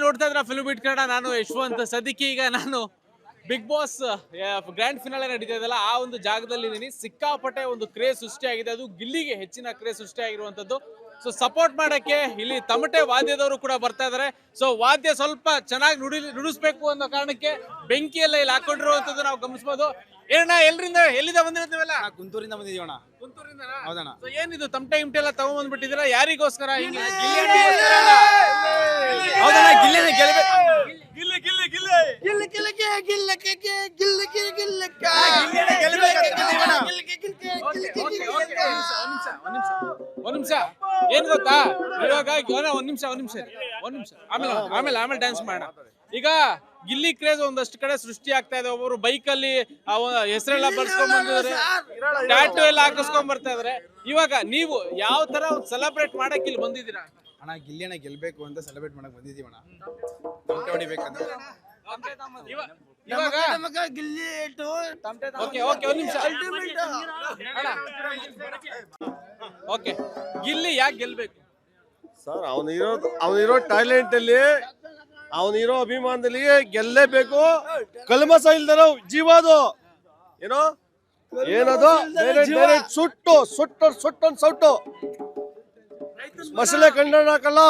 ನೋಡ್ತಾ ಇದ್ರೆ ಫಿಲ್ಮ್ ಬಿಟ್ ಕನ್ನಡ. ನಾನು ಯಶವಂತ್ ಸದಿಕಿ. ಈಗ ನಾನು ಬಿಗ್ ಬಾಸ್ ಗ್ರ್ಯಾಂಡ್ ಫಿನಾಲೆ ನಡೀತಾ ಇದೆಯಲ್ಲ, ಆ ಒಂದು ಜಾಗದಲ್ಲಿ ಇದ್ದೀನಿ. ಸಿಕ್ಕಾಪಟ್ಟೆ ಒಂದು ಕ್ರೇಜ್ ಸೃಷ್ಟಿಯಾಗಿದೆ, ಅದು ಗಿಲ್ಲಿಗೆ ಹೆಚ್ಚಿನ ಕ್ರೇಜ್ ಸೃಷ್ಟಿಯಾಗಿರುವಂತದ್ದು. ಸೊ ಸಪೋರ್ಟ್ ಮಾಡಕ್ಕೆ ಇಲ್ಲಿ ತಮಟೆ ವಾದ್ಯದವರು ಕೂಡ ಬರ್ತಾ ಇದಾರೆ. ಸೊ ವಾದ್ಯ ಸ್ವಲ್ಪ ಚೆನ್ನಾಗಿ ನುಡಿಸ್ಬೇಕು ಅನ್ನೋ ಕಾರಣಕ್ಕೆ ಬೆಂಕಿಯೆಲ್ಲ ಇಲ್ಲಿ ಹಾಕೊಂಡಿರುವಂತದ್ದು ನಾವು ಗಮನಿಸಬಹುದು. ಏನಣ್ಣ, ಎಲ್ಲಿಂದ ಬಂದಿರೋದಿವೆಲ್ಲ? ಕುಂತೂರಿಂದ ಬಂದಿದೀವಣ್ಣ. ಕುಂತೂರಿಂದ? ಹೌದಣ್ಣ. ಸೊ ಏನಿದು ತಮಟೆ ಗಿಮಟೆ ಎಲ್ಲ ತಗೊಂಡ್ಬಂದ್ಬಿಟ್ಟಿದ್ದೀರಾ? ಯಾರಿಗೋಸ್ಕರ? ಹೌದಣ್ಣ, ಗಿಲ್ಲಿನೇ ಗೆಲ್ಬೇಕು. ಒಂದ್ ನಿಮಿಷ, ಏನ್ ಗೊತ್ತಾ, ಇವಾಗ ಒಂದ್ ನಿಮಿಷ ಆಮೇಲೆ ಡ್ಯಾನ್ಸ್ ಮಾಡೋಣ. ಈಗ ಗಿಲ್ಲಿ ಕ್ರೇಜ್ ಒಂದಷ್ಟು ಕಡೆ ಸೃಷ್ಟಿ ಆಗ್ತಾ ಇದೆ. ಒಬ್ಬರು ಬೈಕ್ ಅಲ್ಲಿ ಹೆಸರೆಲ್ಲ ಬರ್ಸ್ಕೊಂಡ್ ಬಂದಿದ್ದಾರೆ, ಟ್ಯಾಟೂ ಎಲ್ಲ ಹಾಕಿಸ್ಕೊಂಡ್ ಬರ್ತಾ ಇದಾರೆ. ಇವಾಗ ನೀವು ಯಾವ ತರ ಒಂದು ಸೆಲೆಬ್ರೇಟ್ ಮಾಡಕ್ ಇಲ್ಲಿ ಬಂದಿದ್ದೀರಾ? ಅಣ್ಣ, ಗಿಲ್ಲಿನ ಗೆಲ್ಬೇಕು ಅಂತ ಸೆಲೆಬ್ರೇಟ್ ಮಾಡಕ್ ಬಂದಿದೀವಣ್ಣ. ತಮಟೆ ಹೊಡಿಬೇಕಂತ. ಇವಾಗ ಓಕೆ, ಗಿಲ್ಲಿ ಯಾಕೆ ಗೆಲ್ಬೇಕು ಸರ್? ಅವನಿರೋ ಟ್ಯಾಲೆಂಟ್ ಅಲ್ಲಿ, ಅವನಿರೋ ಅಭಿಮಾನದಲ್ಲಿ ಗೆಲ್ಲೇಬೇಕು. ಕಲ್ಮಸ ಇಲ್ದರ ಜೀವ ಅದು. ಏನದು ಸುಟ್ಟು ಮಸಾಲೆ ಕಣ್ಣೀರು ಹಾಕಲ್ಲ.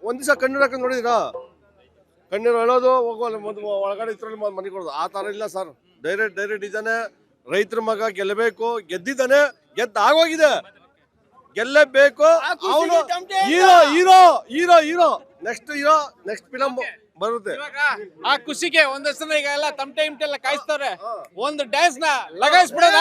ಒಂದ್ ದಿವಸ ಕಣ್ಣೀರು ಹಾಕಂಡ್ ನೋಡಿದಿರಾ? ಕಣ್ಣೀರು ಹೇಳೋದು ಒಳಗಡೆ ಇದ್ರಲ್ಲಿ ಮನೆ ಕೊಡೋದು ಆ ತರ ಇಲ್ಲ ಸರ್. ಡೈರೆಕ್ಟ್ ಇದ್ದಾನೆ. ರೈತರ ಮಗ ಗೆಲ್ಲಬೇಕು, ಗೆದ್ದಿದ್ದಾನೆ, ಆಗೋಗಿದೆ, ಗೆಲ್ಲಬೇಕು. ಅವನು ಹೀರೋ ನೆಕ್ಸ್ಟ್ ಫಿಲಮ್ ಬರುತ್ತೆ. ಆ ಖುಷಿಗೆ ಒಂದಷ್ಟು ಈಗ ಎಲ್ಲ ತಮಟೆ ಗಿಮಟೆ ಎಲ್ಲ ಕಾಯಿಸ್ತಾರೆ. ಒಂದು ಡ್ಯಾನ್ಸ್ ನ ಲಗಾಯಿಸ್ಬಿಡೋದ?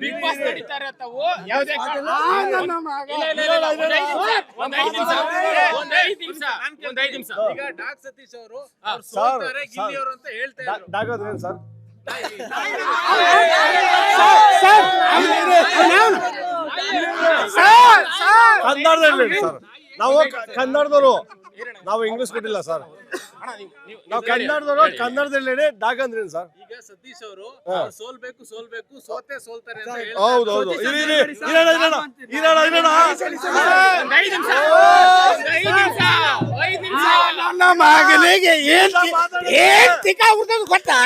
ಬಿಗ್ ಬಾಸ್ ನಡೀತಾರೆ ತಾವು ಈಗ ಡಾಕ್ ಸತೀಶ್ ಅವರು ಸೋಲ್ತಾರೆ ಗಿಲ್ಲಿ ಅವರು ಅಂತ ಹೇಳ್ತಾ ಇದ್ದಾರೆ ಸರ್. ಕನ್ನಡದಲ್ಲಿ ಸರ್, ನಾವು ಕನ್ನಡದವರು, ನಾವು ಇಂಗ್ಲಿಷ್ ಕೊಟ್ಟಿಲ್ಲ ಸರ್. ನಾವು ಕನ್ನಡದಲ್ಲಿ ಡಾಗ್ ಅಂದ್ರೇನು ಸರ್? ಈಗ ಸತೀಶ್ ಅವರು ಸೋಲ್ಬೇಕು ಸೋಲ್ತಾರೆ ಅಂತ ಹೇಳ್ತಾರೆ. ಹೌದೌದು. ನನ್ನ ಮಗನಿಗೆ ಏನ್ ತಿಕ್ಕ ಹುಡ್ತದ ಗೊತ್ತಾ?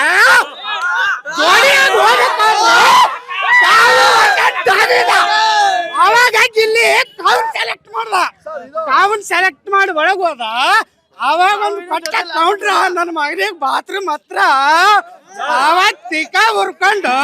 ಅವಾಗ ಗಿಲ್ಲಿ ಕಾವನ್ ಸೆಲೆಕ್ಟ್ ಮಾಡಿ ಒಳಗ್ ಹೋದ. ಅವಾಗ ಒಂದು ಪಟ್ಟ ಕೌಂಟ್ರ ನನ್ನ ಮಗನಿಗೆ ಬಾತ್ರೂಮ್ ಹತ್ರ ಅವಾಗ ತಿಕ್ಕ ಹುರ್ಕೊಂಡು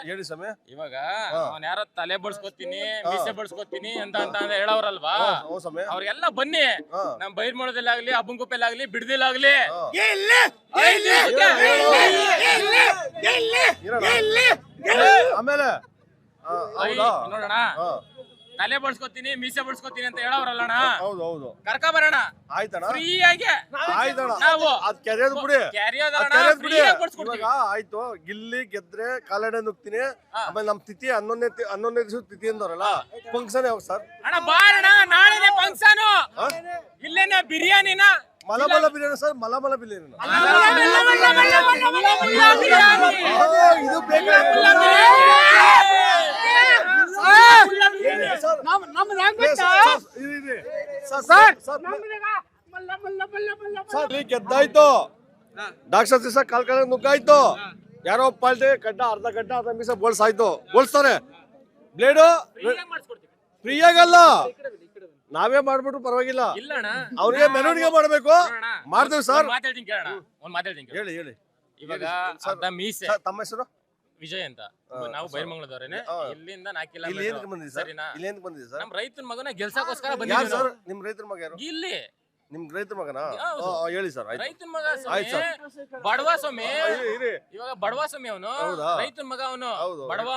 ಹೇಳಿ ಸಮಯ. ಇವಾಗ ಅವ್ನ ಯಾರ ತಲೆ ಬಡ್ಸ್ಕೊತೀನಿ, ಮೀಸೆ ಬಡ್ಸ್ಕೊತೀನಿ ಅಂತ ಹೇಳವ್ರಲ್ವಾ, ಅವ್ರಿಗೆಲ್ಲ ಬನ್ನಿ ನಮ್ ಬೈರ್ ಮಾಡೋದಿಲ್ಲಾಗ್ಲಿ, ಅಬ್ಬಂಗುಪ್ಪೆಲ್ಲಾಗ್ಲಿ, ಬಿಡದಿಲ್ಲಾಗ್ಲಿ ಆಮೇಲೆ ನೋಡೋಣ. ತಲೆ ಬಡ್ಸ್ಕೊತೀನಿ, ಮೀಸೆ ಬಡ್ಸ್ಕೊತೀನಿ ಅಂತ ಹೇಳವ್ರಲ್ಲಣ್ಣ, ಹೌದು ಕರ್ಕ ಬರೋಣ ಆಯ್ತಣ್ಣ. ಫ್ರೀ ಆಗಿ. ನಾವು ಅದ್ ಕೆರೆಯೋದು ಬಿಡಿ, ಆಯ್ತು. ಗಿಲ್ಲಿ ಗೆದ್ರೆ ಕಾಲಡೆ ನುಗ್ತೀನಿ. ಆಮೇಲೆ ನಮ್ ತಿಥಿ 11ನೇ ದಿವಸ ತಿಥಿ ಅಂದವ್ರಲ್ಲ, ಫಂಕ್ಷನ್ ಯಾವಾಗ ಸರ್? ಅಣ್ಣ ಬಾರಣ್ಣ, ನಾಳೆನೆ ಫಂಕ್ಷನ್. ಇಲ್ಲೇನೆ ಬಿರಿಯಾನಿನ ಮಲಮಲ ಬಿರಿಯಾನಿ ಸರ್, ಮಲಮಲ ಬಿರಿಯಾನಿ. ಇದು ಗೆದ್ದಾಯ್ತು. ಡಾಕ್ಟರ್ ದಿವಸ ಕಾಲ್ ನುಗ್ಗಾಯ್ತು. ಯಾರೋ ಪಾಲ್ಟಿ ಅರ್ಧ ಗಂಟೆ ಅರ್ಧ ಮೀಸ ಬೋಳ್ಸ್ತಾರೆ. ಬ್ಲೇಡು ಫ್ರೀ ಆಗಲ್ಲ, ನಾವೇ ಮಾಡ್ಬಿಟ್ರು ಪರವಾಗಿಲ್ಲ. ಅವ್ರಿಗೆ ಮೆರವಣಿಗೆ ಮಾಡ್ಬೇಕು, ಮಾಡ್ತೇವೆ ಸರ್. ಹೇಳಿ. ಇವಾಗ ಮೀಸೆ, ತಮ್ಮ ಹೆಸರು ವಿಜಯ್ ಅಂತ, ನಾವು ಬೈರಮಂಗಲದವರೇನೆ. ಇಲ್ಲಿಂದ 4 ಕಿಲೋಮೀಟರ್. ಸರಿನಾ? ನಮ್ ರೈತನ ಮಗನ ಗೆಲ್ಸಕ್ಕೋಸ್ಕರ ಬಂದಿದ್ದೀವಿ ಸರ್. ನಿಮ್ ರೈತರ ಮಗ ಯಾರು? ಇಲ್ಲಿ ನಿಮ್ ರೈತರ ಮಗನಾ? ಹೇಳಿ ಸರ್. ರೈತನ ಮಗ ಬಡವ ಸ್ವಾಮಿ. ಇವಾಗ ಬಡವ ಸ್ವಾಮಿ ಅವನು, ರೈತನ ಮಗ ಅವನು, ಬಡವ.